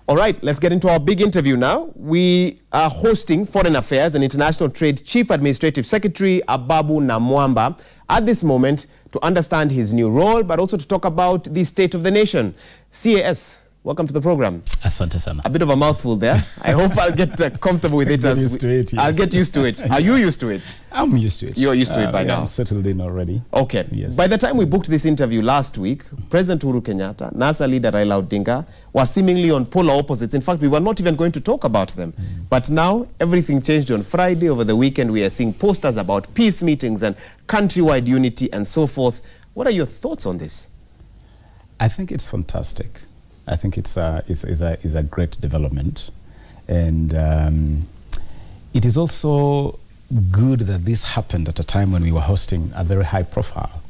All right, let's get into our big interview now. We are hosting Foreign Affairs and International Trade Chief Administrative Secretary Ababu Namwamba at this moment to understand his new role, but also to talk about the state of the nation. CAS, welcome to the program. Asante sana. A bit of a mouthful there. I hope I'll get comfortable with it. I'll get used to it. Are you used to it? I'm used to it. You're used to it by now. I'm settled in already. Okay. Yes. By the time we booked this interview last week, President Uhuru Kenyatta, NASA leader Raila Odinga were seemingly on polar opposites. In fact, we were not even going to talk about them. But now, everything changed on Friday. Over the weekend, we are seeing posters about peace meetings and countrywide unity and so forth. What are your thoughts on this? I think it's fantastic. I think it's a great development. And it is also good that this happened at a time when we were hosting a very high profile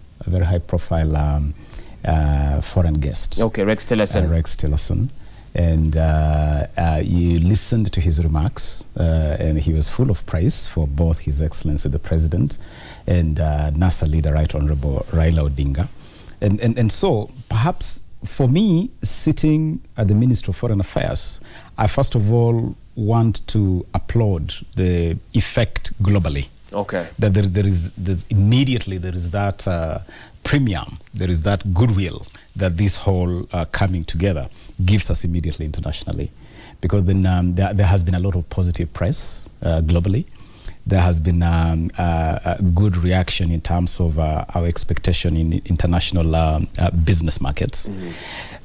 foreign guest. Okay, Rex Tillerson. Rex Tillerson. And you listened to his remarks, and he was full of praise for both His Excellency the President and NASA leader, Right Honorable Raila Odinga. And so, perhaps for me, sitting at the Ministry of Foreign Affairs, I first of all want to applaud the effect globally. Okay. That immediately there is that premium, there is that goodwill that this whole coming together gives us immediately internationally. Because then there has been a lot of positive press globally. There has been a good reaction in terms of our expectation in international business markets.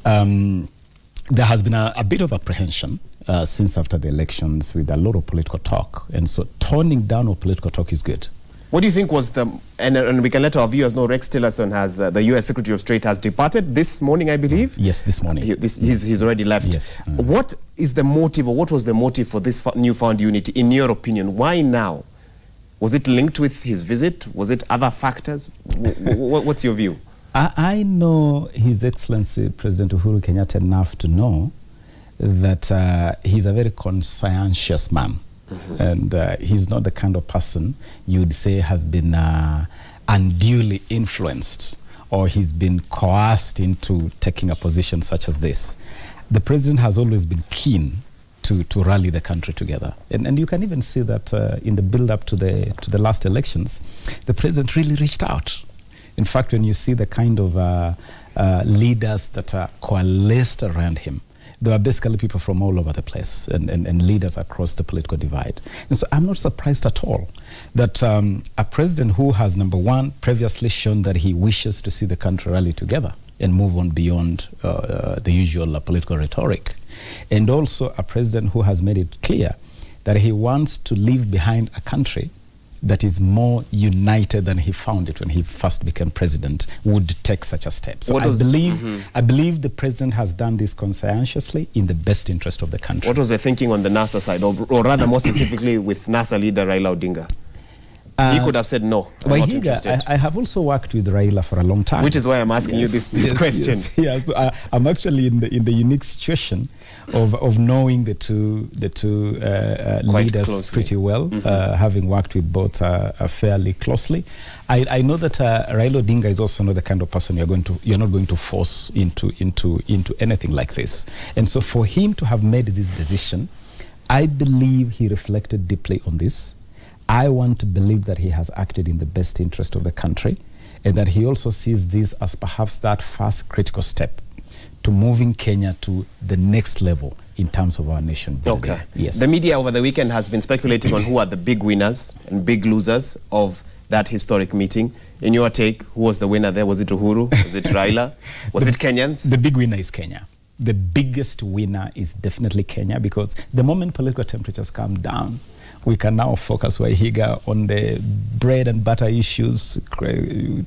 There has been a bit of apprehension since after the elections with a lot of political talk. And so toning down of political talk is good. What do you think was the, and we can let our viewers know, Rex Tillerson has, the U.S. Secretary of State has departed this morning, I believe? Yes, this morning. He's already left. Yes. What is the motive, or what was the motive for this newfound unity, in your opinion? Why now? Was it linked with his visit? Was it other factors? What's your view? I know His Excellency President Uhuru Kenyatta enough to know that he's a very conscientious man. And he's not the kind of person you'd say has been unduly influenced, or he's been coerced into taking a position such as this. The president has always been keen to rally the country together. And you can even see that in the build-up to the last elections, the president really reached out. In fact, when you see the kind of leaders that are coalesced around him, there are basically people from all over the place and leaders across the political divide. And so I'm not surprised at all that a president who has, number one, previously shown that he wishes to see the country rally together and move on beyond the usual political rhetoric, and also a president who has made it clear that he wants to leave behind a country that is more united than he found it when he first became president, would take such a step. So I believe the president has done this conscientiously in the best interest of the country. What was the thinking on the NASA side, or rather more specifically with NASA leader Raila Odinga? He could have said no, I'm not interested. I have also worked with Raila for a long time. Which is why I'm asking you this question. Yes. So I'm actually in the unique situation of knowing the two leaders closely, pretty well, having worked with both fairly closely. I know that Raila Odinga is also not the kind of person you're not going to force into anything like this. And so for him to have made this decision, I believe he reflected deeply on this. I want to believe that he has acted in the best interest of the country, and that he also sees this as perhaps that first critical step to moving Kenya to the next level in terms of our nation building. Okay. Yes. The media over the weekend has been speculating on who are the big winners and big losers of that historic meeting. In your take, who was the winner there? Was it Uhuru? Was it Raila? Was it Kenyans? The big winner is Kenya. The biggest winner is definitely Kenya, because the moment political temperatures come down, we can now focus Wahiga on the bread and butter issues,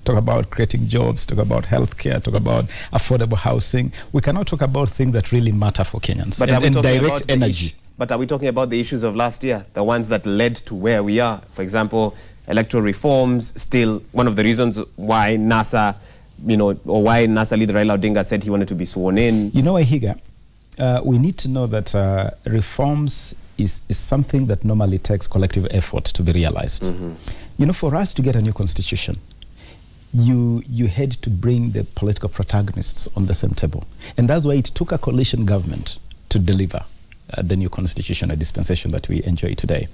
talk about creating jobs, talk about healthcare, talk about affordable housing. We cannot talk about things that really matter for Kenyans, but and direct energy. But are we talking about the issues of last year, the ones that led to where we are? For example, electoral reforms, still one of the reasons why NASA, or why NASA leader Raila Odinga said he wanted to be sworn in. Wahiga, we need to know that reforms is something that normally takes collective effort to be realized. For us to get a new constitution, you had to bring the political protagonists on the same table. And that's why it took a coalition government to deliver the new constitutional dispensation that we enjoy today.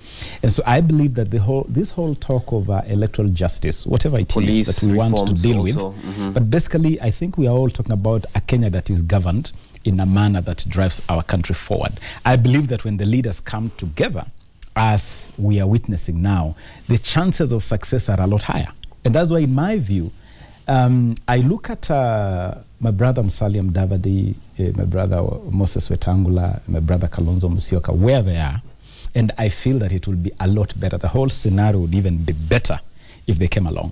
And so I believe that this whole talk of electoral justice, whatever it Police is that we want to deal also. with, but basically I think we are all talking about a Kenya that is governed in a manner that drives our country forward. I believe that when the leaders come together, as we are witnessing now, the chances of success are a lot higher. And that's why, in my view, I look at my brother Musalia Mudavadi, my brother Moses Wetangula, my brother Kalonzo Musyoka, where they are, and I feel that it will be a lot better. The whole scenario would even be better if they came along.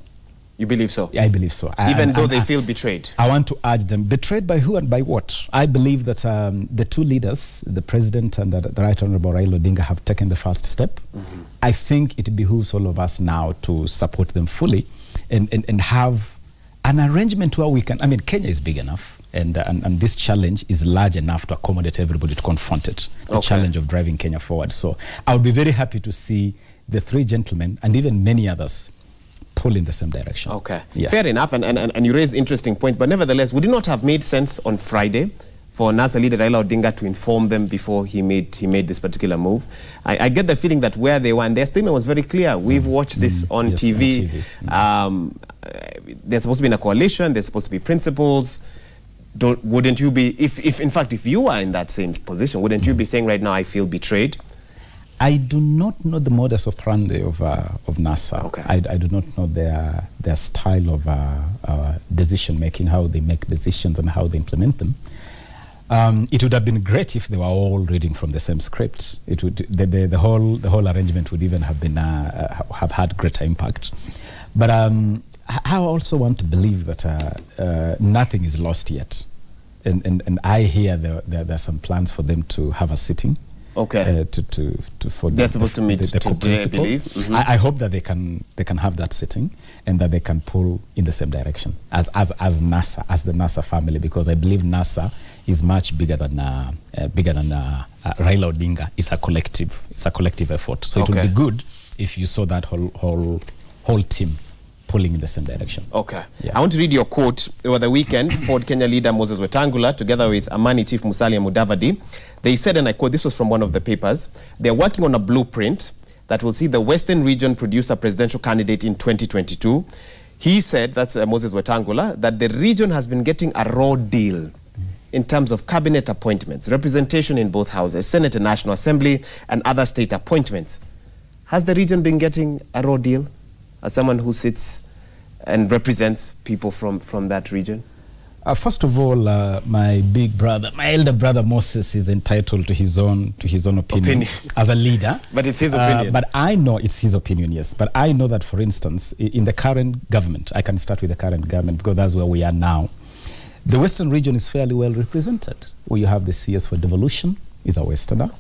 You believe so? I believe so. Even though they feel betrayed? I want to urge them. Betrayed by who and by what? I believe that the two leaders, the president and the Right Honorable Raila Odinga, have taken the first step. I think it behooves all of us now to support them fully and have an arrangement where we can, I mean, Kenya is big enough and this challenge is large enough to accommodate everybody to confront it, the challenge of driving Kenya forward. So I would be very happy to see the three gentlemen and even many others pull in the same direction. Okay, fair enough, and you raise interesting points, but nevertheless, would it not have made sense on Friday for NASA leader Raila Odinga to inform them before he made this particular move? I get the feeling that where they were, and their statement was very clear. We've watched this on TV. On TV. There's supposed to be in a coalition. There's supposed to be principles. Wouldn't you be, if in fact, if you are in that same position, wouldn't you be saying right now, I feel betrayed? I do not know the modus operandi of NASA. Okay. I do not know their style of decision making, how they make decisions and how they implement them. It would have been great if they were all reading from the same script. It would the whole arrangement would even have been have had greater impact. But I also want to believe that nothing is lost yet, and I hear there are some plans for them to have a sitting. Okay. They're supposed to meet today, I believe. I hope that they can have that sitting and that they can pull in the same direction as NASA, as the NASA family, because I believe NASA is much bigger than Raila Odinga. It's a collective effort. So it would be good if you saw that whole team pulling in the same direction. Okay. Yeah. I want to read your quote. Over the weekend, Ford Kenya leader Moses Wetangula, together with Amani Chief Musalia Mudavadi, they said, and I quote, this was from one of the papers, they're working on a blueprint that will see the Western region produce a presidential candidate in 2022. He said, that's Moses Wetangula, that the region has been getting a raw deal in terms of cabinet appointments, representation in both houses, Senate and National Assembly, and other state appointments. Has the region been getting a raw deal as someone who sits and represents people from that region? First of all, my elder brother Moses is entitled to his own opinion as a leader. But it's his opinion. But I know it's his opinion, yes. But I know that, for instance, in the current government, I can start with the current government because that's where we are now. The Western region is fairly well represented. Where you have the CS for Devolution is a Westerner.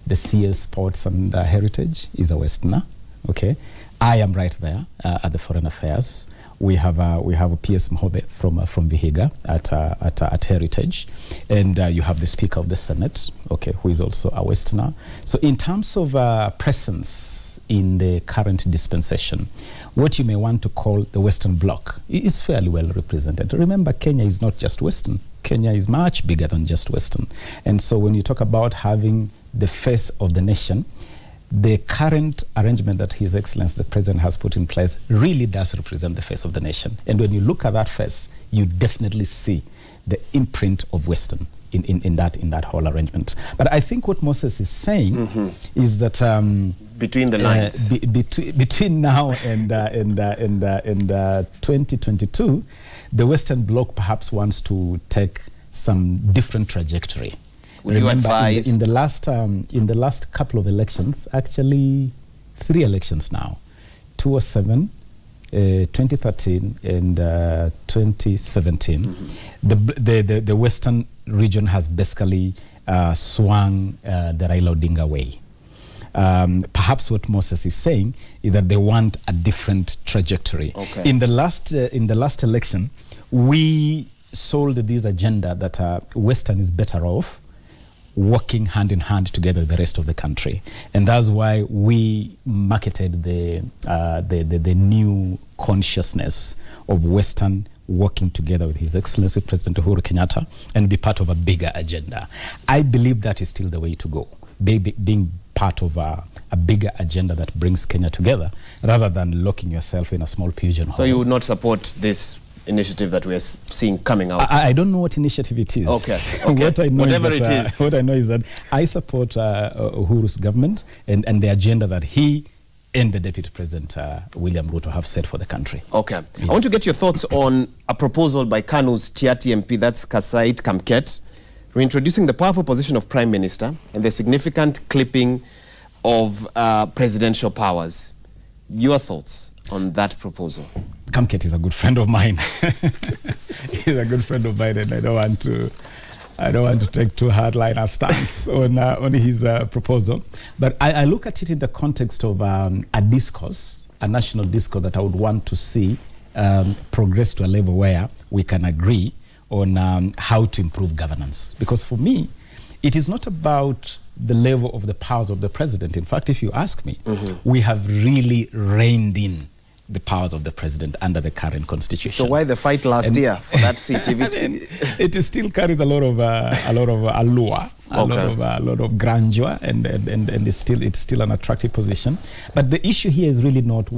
The CS Sports and Heritage is a Westerner. Okay, I am right there at the Foreign Affairs. We have a PS Mhobe from Vihiga at Heritage, and you have the Speaker of the Senate, okay, who is also a Westerner. So in terms of presence in the current dispensation, what you may want to call the Western Bloc is fairly well represented. Remember, Kenya is not just Western. Kenya is much bigger than just Western. And so when you talk about having the face of the nation, the current arrangement that His Excellency the President has put in place really does represent the face of the nation. And when you look at that face, you definitely see the imprint of Western in that whole arrangement. But I think what Moses is saying is that between the lines, between now and 2022, the Western Bloc perhaps wants to take some different trajectory. Would you advise in the last couple of elections, actually 3 elections now, 2007, 2013, and 2017, the Western region has basically swung the Raila Odinga way. Perhaps what Moses is saying is that they want a different trajectory. Okay. In the last election, we sold this agenda that Western is better off working hand in hand together with the rest of the country, and that's why we marketed the new consciousness of Western working together with His Excellency President Uhuru Kenyatta and be part of a bigger agenda. I believe that is still the way to go, being part of a bigger agenda that brings Kenya together rather than locking yourself in a small pigeonhole. So you would not support this initiative that we are seeing coming out? I don't know what initiative it is. Okay. Okay. What I know Whatever is that, it is. what I know is that I support Uhuru's government and the agenda that he and the Deputy President William Ruto have set for the country. Okay. Yes. I want to get your thoughts on a proposal by KANU's Tiaty MP, that's Kasait Kamket, reintroducing the powerful position of Prime Minister and the significant clipping of presidential powers. Your thoughts on that proposal? Kamket is a good friend of mine. He's a good friend of mine, and I don't want to take too hardline a stance on his proposal. But I look at it in the context of a discourse, a national discourse that I would want to see progress to a level where we can agree on how to improve governance. Because for me, it is not about the level of the powers of the president. In fact, if you ask me, we have really reined in the powers of the president under the current constitution. So why the fight last year for that seat? It still carries a lot of allure, a lot of grandeur, and it's still an attractive position. But the issue here is really not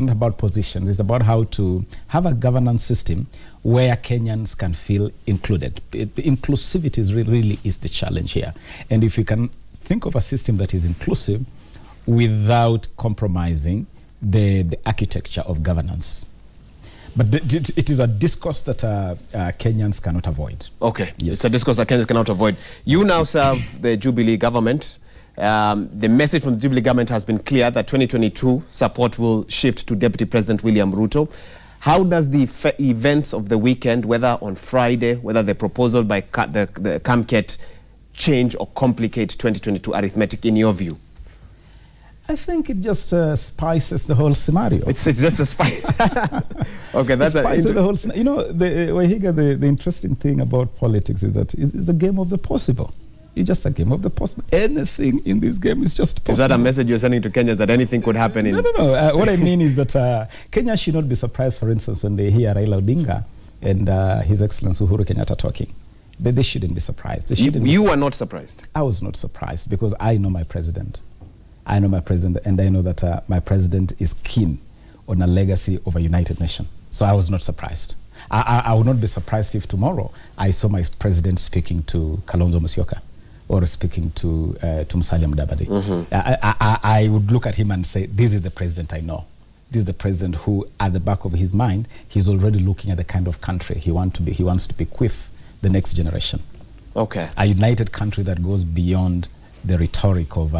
about positions. It's about how to have a governance system where Kenyans can feel included. The inclusivity really is the challenge here. And if we can think of a system that is inclusive without compromising the architecture of governance. But it is a discourse that Kenyans cannot avoid. Okay, yes. It's a discourse that Kenyans cannot avoid. You now serve the Jubilee government. The message from the Jubilee government has been clear that 2022 support will shift to Deputy President William Ruto. How does the events of the weekend, whether on Friday, whether the proposal by the Kamket, change or complicate 2022 arithmetic in your view? I think it just spices the whole scenario. It's just a spice. Okay, that's the whole. You know, the interesting thing about politics is that it's a game of the possible. It's just a game of the possible. Anything in this game is just possible. Is that a message you're sending to Kenyans, that anything could happen? No. What I mean is that Kenya should not be surprised, for instance, when they hear Raila Odinga and His Excellency Uhuru Kenyatta talking. They shouldn't be surprised. You were not surprised? I was not surprised because I know my president. I know my president, and I know that my president is keen on a legacy of a united nation. So I was not surprised. I would not be surprised if tomorrow I saw my president speaking to Kalonzo Musyoka or speaking to Musalia Mudavadi. I would look at him and say, this is the president I know. This is the president who, at the back of his mind, he's already looking at the kind of country he wants to be with the next generation. Okay. A united country that goes beyond the rhetoric of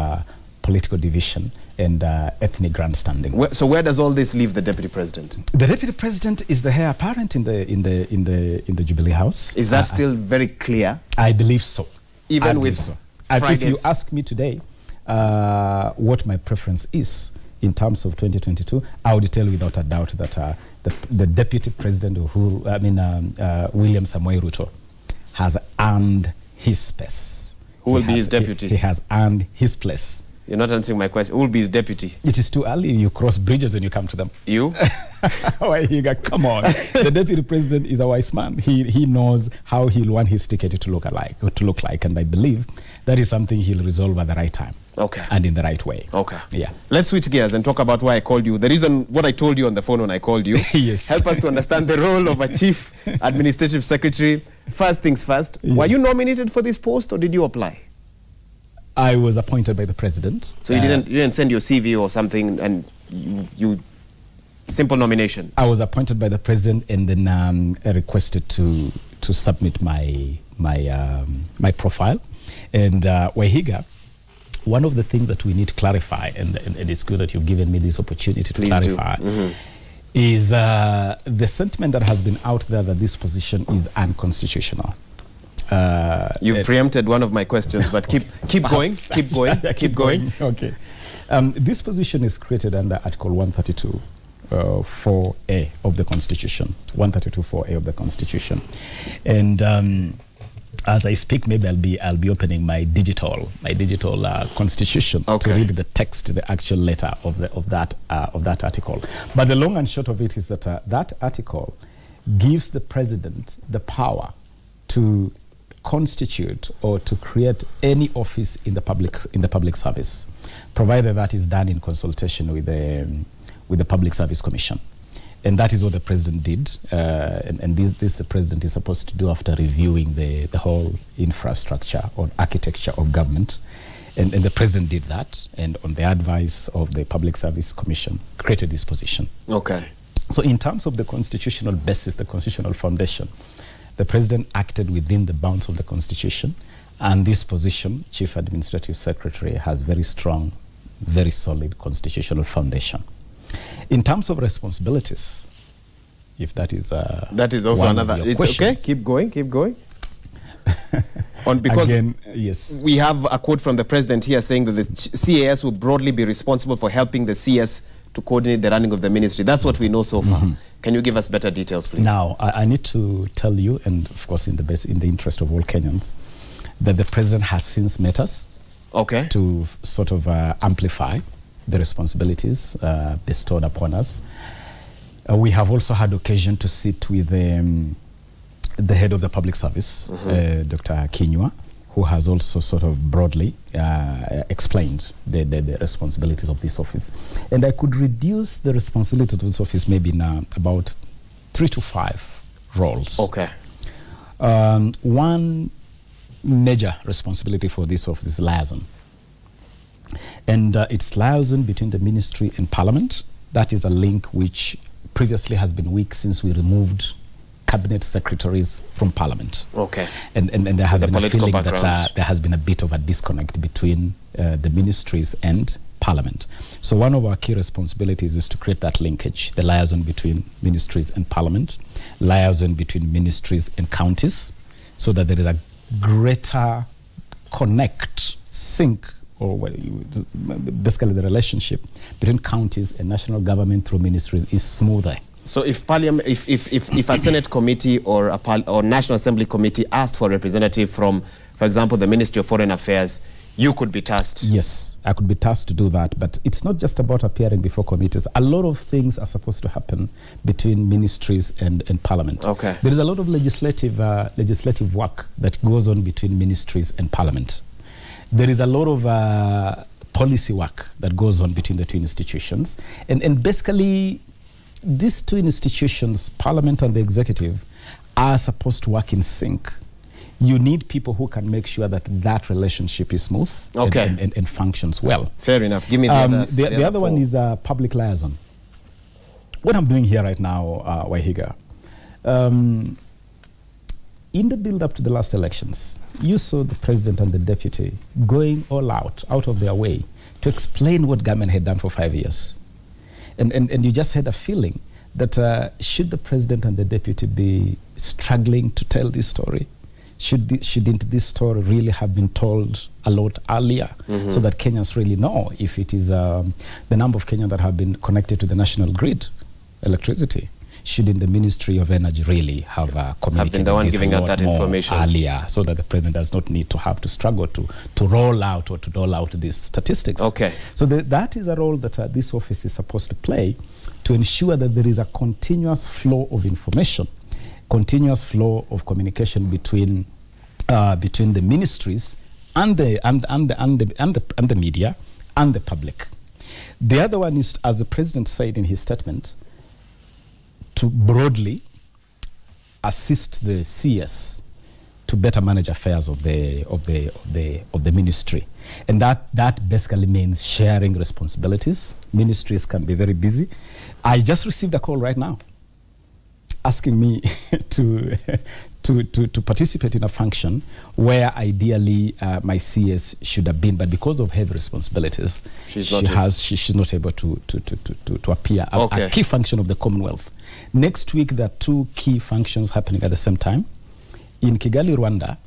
political division and ethnic grandstanding. So where does all this leave the deputy president? The deputy president is the heir apparent in the Jubilee House. Is that still very clear? I believe so. Even with If you ask me today what my preference is in terms of 2022, I would tell you without a doubt that the deputy president William Samoei Ruto has earned his space. Who will be his deputy? He has earned his place. You're not answering my question. Who will be his deputy? It is too early. You cross bridges when you come to them. You? Come on. The deputy president is a wise man. He knows how he'll want his ticket to look like, and I believe that is something he'll resolve at the right time. Okay. And in the right way. Okay. Yeah. Let's switch gears and talk about why I called you. The reason, what I told you on the phone when I called you. Yes. Help us to understand the role of a chief administrative secretary. First things first, yes. Were you nominated for this post or did you apply? I was appointed by the president. So you didn't send your CV or something and you simple nomination? I was appointed by the president and then requested to submit my profile. And Wahiga, one of the things that we need to clarify, and it's good that you've given me this opportunity to clarify, is the sentiment that has been out there that this position is unconstitutional. You've preempted one of my questions, but keep going, keep going. Okay. This position is created under Article 132. 4A of the Constitution, 132.4A of the Constitution, and as I speak, maybe I'll be opening my digital Constitution to read the text, the actual letter of that article. But the long and short of it is that that article gives the president the power to constitute or to create any office in the public service, provided that is done in consultation with the Public Service Commission. And that is what the president did, and this the president is supposed to do after reviewing the whole infrastructure or architecture of government. And the president did that, and on the advice of the Public Service Commission, created this position. Okay. So in terms of the constitutional basis, the constitutional foundation, the president acted within the bounds of the Constitution, and this position, Chief Administrative Secretary, has very strong, very solid constitutional foundation. In terms of responsibilities, if that is also another. It's questions. Okay. Keep going. Because again, yes, we have a quote from the president here saying that the CAS will broadly be responsible for helping the CS to coordinate the running of the ministry. That's what we know so far. Can you give us better details, please? Now, I need to tell you, and of course in the interest of all Kenyans, that the president has since met us. Okay. To sort of amplify the responsibilities bestowed upon us. We have also had occasion to sit with the head of the public service, Dr. Kinyua, who has also sort of broadly explained the responsibilities of this office. And I could reduce the responsibilities of this office maybe in about 3 to 5 roles. Okay. One major responsibility for this office is liaison. And it's liaison between the ministry and parliament. That is a link which previously has been weak since we removed cabinet secretaries from parliament. Okay. And there has been a feeling background. that there has been a bit of a disconnect between the ministries and parliament. So one of our key responsibilities is to create that linkage, the liaison between ministries and parliament, liaison between ministries and counties, so that there is a greater sync, or basically the relationship between counties and national government through ministries is smoother. So if Parliament, if a Senate committee or a National Assembly committee asked for a representative from, for example, the Ministry of Foreign Affairs, you could be tasked? Yes, I could be tasked to do that, but it's not just about appearing before committees. A lot of things are supposed to happen between ministries and Parliament. Okay. There is a lot of legislative work that goes on between ministries and Parliament. There is a lot of policy work that goes on between the two institutions. And basically, these two institutions, Parliament and the Executive, are supposed to work in sync. You need people who can make sure that that relationship is smooth, okay, and functions well. Fair enough. Give me the other one is public liaison. What I'm doing here right now, Wahiga, in the build-up to the last elections, you saw the president and the deputy going all out of their way to explain what government had done for 5 years. And you just had a feeling that should the president and the deputy be struggling to tell this story? Shouldn't this story really have been told a lot earlier, so that Kenyans really know if it is the number of Kenyans that have been connected to the national grid, electricity? Shouldn't the Ministry of Energy really have communicated the one this giving a out lot that more information earlier, so that the president does not need to have to struggle to roll out or to dole out these statistics? Okay. So that is a role that this office is supposed to play, to ensure that there is a continuous flow of information, continuous flow of communication between the ministries and the media and the public. The other one is, as the president said in his statement, to broadly assist the CS to better manage affairs of the ministry, and that basically means sharing responsibilities. Ministries can be very busy. I just received a call right now asking me to participate in a function where ideally my CS should have been, but because of heavy responsibilities, she's not able to appear. Okay. A key function of the Commonwealth. Next week, there are 2 key functions happening at the same time. In Kigali, Rwanda,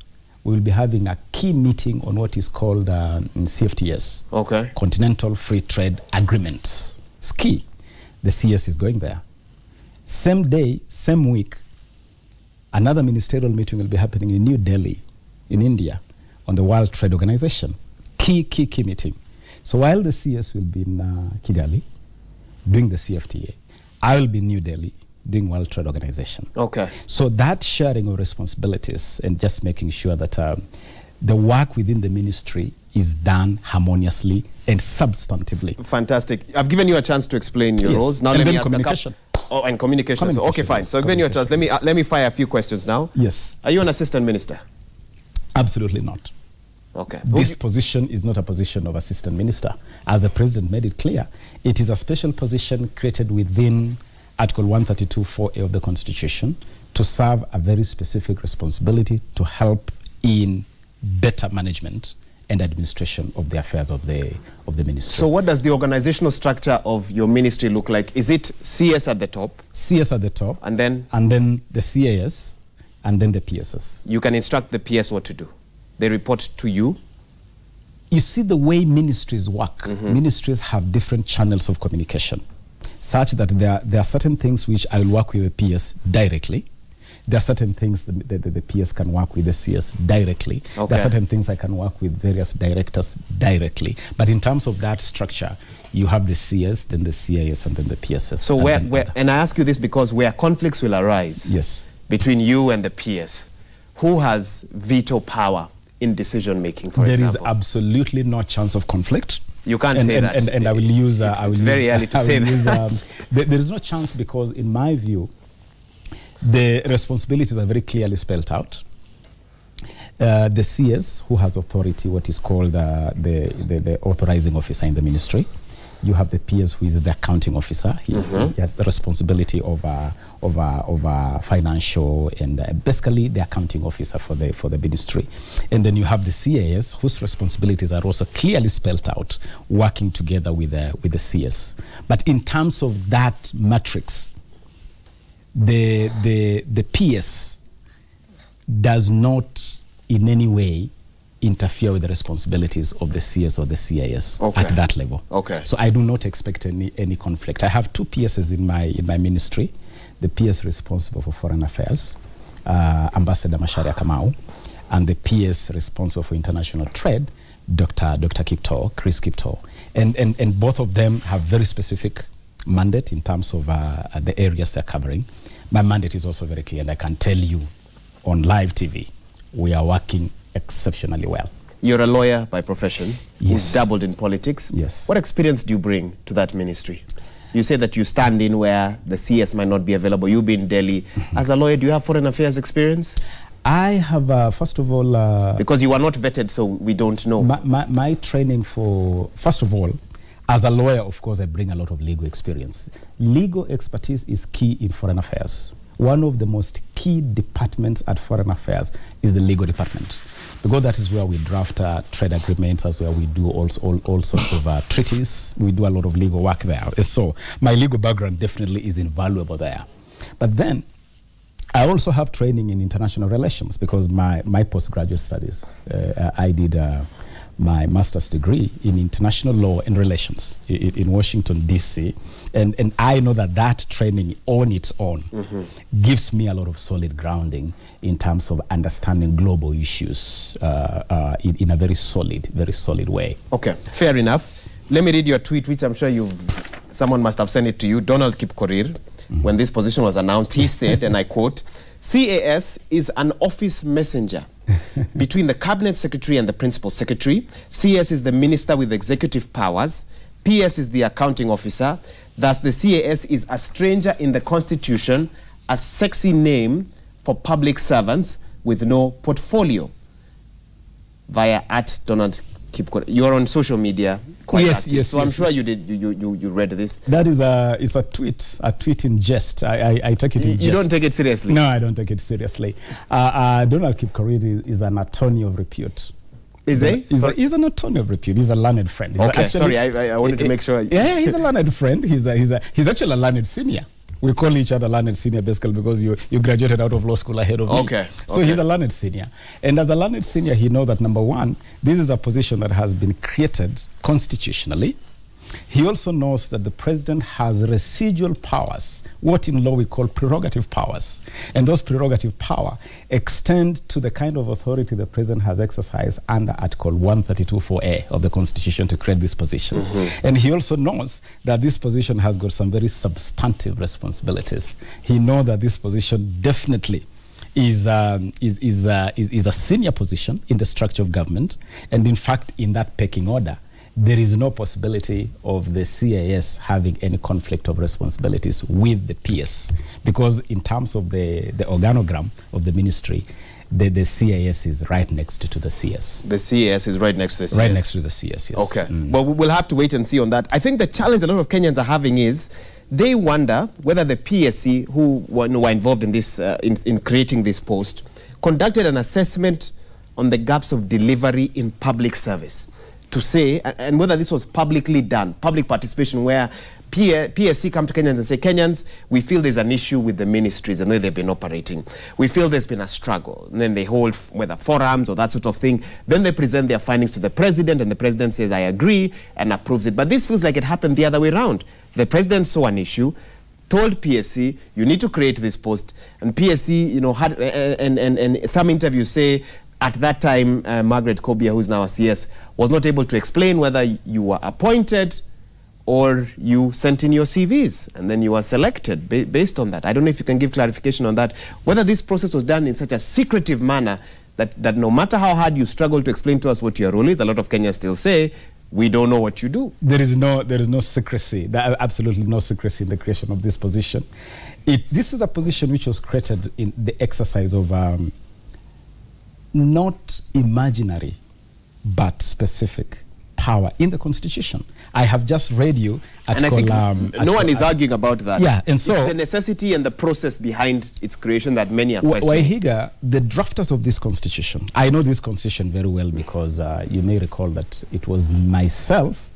we will be having a key meeting on what is called CFTS, okay, Continental Free Trade Agreements. It's key. The CS is going there. Same day, same week, another ministerial meeting will be happening in New Delhi, in India, on the World Trade Organization. Key meeting. So while the CS will be in Kigali, doing the CFTA, I will be in New Delhi, doing World Trade Organization. Okay. So that sharing of responsibilities and just making sure that the work within the ministry is done harmoniously and substantively. Fantastic. I've given you a chance to explain your roles. Now and let then me ask communication. Oh, and communication. So, okay, fine. Yes, So I've given you a chance. Let me fire a few questions now. Yes. Are you an assistant minister? Absolutely not. Okay. This position is not a position of assistant minister. As the president made it clear, it is a special position created within Article 132(4)(a) of the Constitution to serve a very specific responsibility to help in better management and administration of the affairs of the ministry. So what does the organizational structure of your ministry look like? Is it CS at the top? CS at the top. And then? And then the CAS, and then the PSS. You can instruct the PS what to do. They report to you? You see the way ministries work. Ministries have different channels of communication, such that there are certain things which I will work with the PS directly. There are certain things the PS can work with the CS directly. Okay. There are certain things I can work with various directors directly. But in terms of that structure, you have the CS, then the CAS, and then the PSS. So and I ask you this because where conflicts will arise between you and the PS, who has veto power in decision making, for example? There is absolutely no chance of conflict. You can't say that. And I will use... it's very early to say that. There is no chance because, in my view, the responsibilities are very clearly spelled out. The CS, who has authority, what is called the authorizing officer in the ministry. You have the PS, who is the accounting officer. He has the responsibility of financial and basically the accounting officer for the ministry. And then you have the CAS, whose responsibilities are also clearly spelled out, working together with the CS. But in terms of that matrix, the PS does not in any way interfere with the responsibilities of the CS or the CAS at that level. Okay. So I do not expect any conflict. I have two PSs in my ministry. The PS responsible for foreign affairs, Ambassador Macharia Kamau, and the PS responsible for international trade, Dr. Chris Kipto. And both of them have very specific mandate in terms of the areas they're covering. My mandate is also very clear, and I can tell you on live TV, we are working exceptionally well. You're a lawyer by profession. Who's dabbled in politics. Yes. What experience do you bring to that ministry? You say that you stand in where the CS might not be available. You be in Delhi. As a lawyer, do you have foreign affairs experience? I have, first of all... because you are not vetted, so we don't know. My training for, first of all, as a lawyer, of course, I bring a lot of legal experience. Legal expertise is key in foreign affairs. One of the most key departments at foreign affairs is the legal department, because that is where we draft trade agreements, that's where we do all sorts of treaties. We do a lot of legal work there. And so my legal background definitely is invaluable there. But then I also have training in international relations, because my postgraduate studies, I did my master's degree in international law and relations in Washington, D.C. And I know that training on its own gives me a lot of solid grounding in terms of understanding global issues in a very solid way. Okay, fair enough. Let me read your tweet, which I'm sure someone must have sent it to you. Donald Kipkorir, when this position was announced, he said, and I quote, "CAS is an office messenger between the cabinet secretary and the principal secretary. CS is the minister with executive powers. PS is the accounting officer. Thus, the CAS is a stranger in the Constitution, a sexy name for public servants with no portfolio." Via @Donald Kipkorir. You're on social media quite active. Yes. So I'm sure you did. You read this. That is it's a tweet in jest. I take it in jest. You don't take it seriously? No, I don't take it seriously. Donald Kipkorir is an attorney of repute. Is he? He's an attorney of repute. He's a learned friend. Okay, sorry, I wanted to make sure. Yeah, he's a learned friend. He's actually a learned senior. We call each other learned senior basically because you graduated out of law school ahead of me. Okay. So he's a learned senior. And as a learned senior, he knows that, number one, this is a position that has been created constitutionally. He also knows that the president has residual powers, what in law we call prerogative powers. And those prerogative power extend to the kind of authority the president has exercised under Article 132(4)(a) of the Constitution to create this position. And he also knows that this position has got some very substantive responsibilities. He knows that this position definitely is a senior position in the structure of government. And in fact, in that pecking order, there is no possibility of the CAS having any conflict of responsibilities with the PS, because in terms of the organogram of the ministry, the CAS is right next to the CS. The CAS is right next to the CS? Right next to the CS, yes. Okay. Well, we'll have to wait and see on that. I think the challenge a lot of Kenyans are having is they wonder whether the PSC, who were involved in this, in creating this post, conducted an assessment on the gaps of delivery in public service, to say, and whether this was publicly done, public participation, where PSC come to Kenyans and say, Kenyans, we feel there's an issue with the ministries and the way they've been operating. We feel there's been a struggle. And then they hold whether forums or that sort of thing. Then they present their findings to the president, and the president says, I agree, and approves it. But this feels like it happened the other way around. The president saw an issue, told PSC, you need to create this post. And PSC, you know, had, and some interviews say, at that time, Margaret Kobia, who's now a CS, was not able to explain whether you were appointed or you sent in your CVs, and then you were selected based on that. I don't know if you can give clarification on that, whether this process was done in such a secretive manner that no matter how hard you struggle to explain to us what your role is, a lot of Kenyans still say, we don't know what you do. There is no secrecy. There are absolutely no secrecy in the creation of this position. This is a position which was created in the exercise of not imaginary, but specific power in the Constitution. I have just read you Article... And I think no one is arguing about that. Yeah, and so... It's the necessity and the process behind its creation that many are questioning. Waihiga, the drafters of this Constitution, I know this Constitution very well because you may recall that it was myself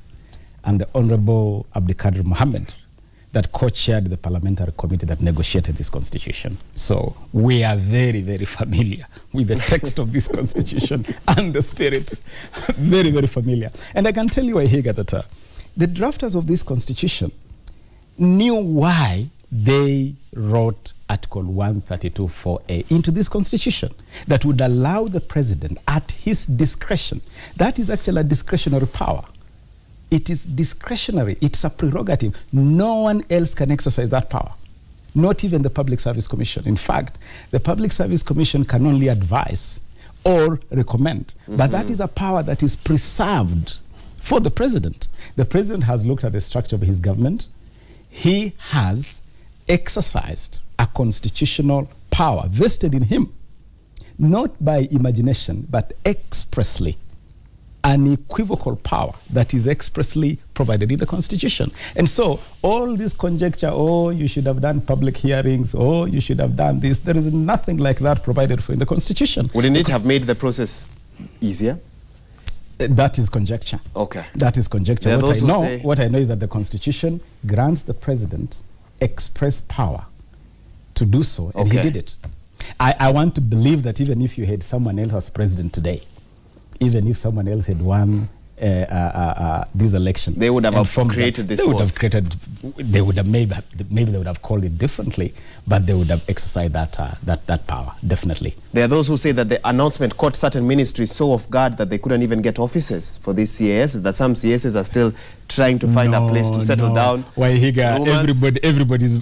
and the Honorable Abdikadir Mohammed that co-chaired the parliamentary committee that negotiated this Constitution. So we are very, very familiar with the text of this Constitution and the spirit. Very, very familiar. And I can tell you, Waihiga, that the drafters of this Constitution knew why they wrote Article 132(4)(a) into this Constitution that would allow the president at his discretion. That is actually a discretionary power. It is discretionary. It's a prerogative. No one else can exercise that power, not even the Public Service Commission. In fact, the Public Service Commission can only advise or recommend. But that is a power that is preserved for the president. The president has looked at the structure of his government. He has exercised a constitutional power vested in him, not by imagination, but expressly. An equivocal power that is expressly provided in the Constitution. And so all this conjecture, oh, you should have done public hearings, oh, you should have done this, there is nothing like that provided for in the Constitution. Wouldn't it have made the process easier? That is conjecture. Okay. That is conjecture. What I know is that the Constitution grants the president express power to do so, and he did it. I want to believe that even if you had someone else as president today, even if someone else had won this election, they would have created this. They would have created. They would have maybe they would have called it differently, but they would have exercised that power definitely. There are those who say that the announcement caught certain ministries so off guard that they couldn't even get offices for these CAS. That some CAS are still trying to find a place to settle down. Waihiga, everybody's.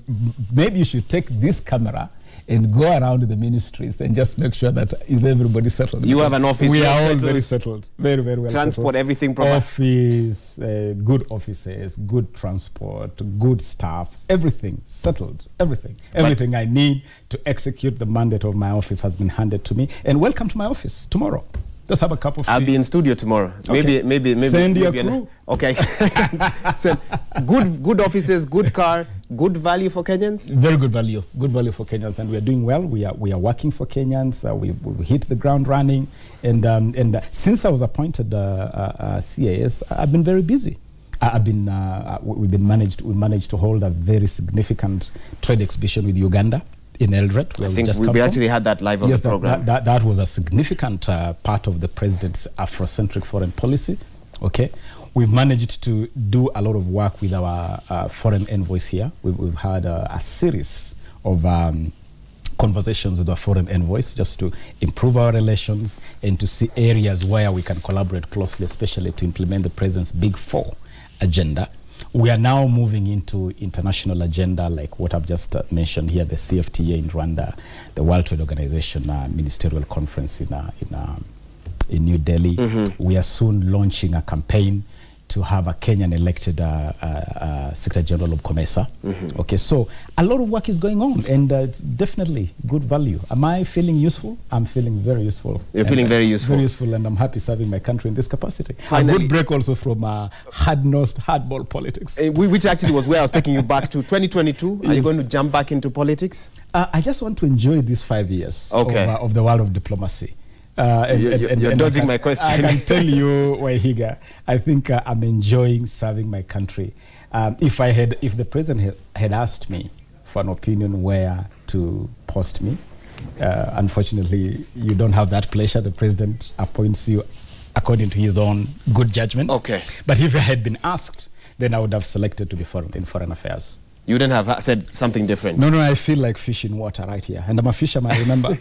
Maybe you should take this camera and go around the ministries and just make sure that is everybody settled. You have an office. We are all very settled. Very, very well transport, settled. Everything proper. Office, good offices, good transport, good staff, everything settled. Everything. Everything I need to execute the mandate of my office has been handed to me. And welcome to my office tomorrow. Just have a cup of tea. I'll be in studio tomorrow. Okay. Maybe. Send your crew. Okay. So, good offices, good car, good value for Kenyans? Very good value. Good value for Kenyans. And we are doing well. We are working for Kenyans. We hit the ground running. And since I was appointed CAS, I've been very busy. We managed to hold a very significant trade exhibition with Uganda in Eldoret. I think we actually had that live on the program. That was a significant part of the president's Afrocentric foreign policy. Okay, We've managed to do a lot of work with our foreign envoys here. We've had a series of conversations with our foreign envoys just to improve our relations and to see areas where we can collaborate closely, especially to implement the President's Big Four agenda. We are now moving into international agenda like what I've just mentioned here, the CFTA in Rwanda, the World Trade Organization ministerial conference in New Delhi. We are soon launching a campaign to have a Kenyan elected Secretary General of COMESA. Okay, so a lot of work is going on, and it's definitely good value. Am I feeling useful? I'm feeling very useful. You're feeling very useful. Very useful, and I'm happy serving my country in this capacity. Finally. A good break also from hard-nosed, hardball politics. Which actually was where I was taking you back to. 2022, are you going to jump back into politics? I just want to enjoy these 5 years of the world of diplomacy. You're dodging my question. I can tell you, Waihiga, I think I'm enjoying serving my country. If the president had asked me for an opinion where to post me, unfortunately, you don't have that pleasure. The president appoints you according to his own good judgment. Okay. But if I had been asked, then I would have selected to be in foreign affairs. You wouldn't have said something different? No, I feel like fish in water right here. And I'm a fisherman, remember?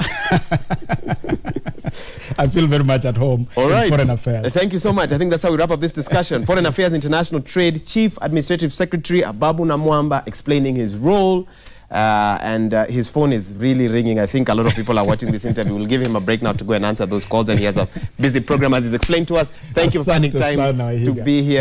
I feel very much at home in foreign affairs. Thank you so much. I think that's how we wrap up this discussion. Foreign Affairs International Trade Chief Administrative Secretary Ababu Namwamba explaining his role. And his phone is really ringing. I think a lot of people are watching this interview. We'll give him a break now to go and answer those calls. And he has a busy program as he's explained to us. Thank you for finding time to be here.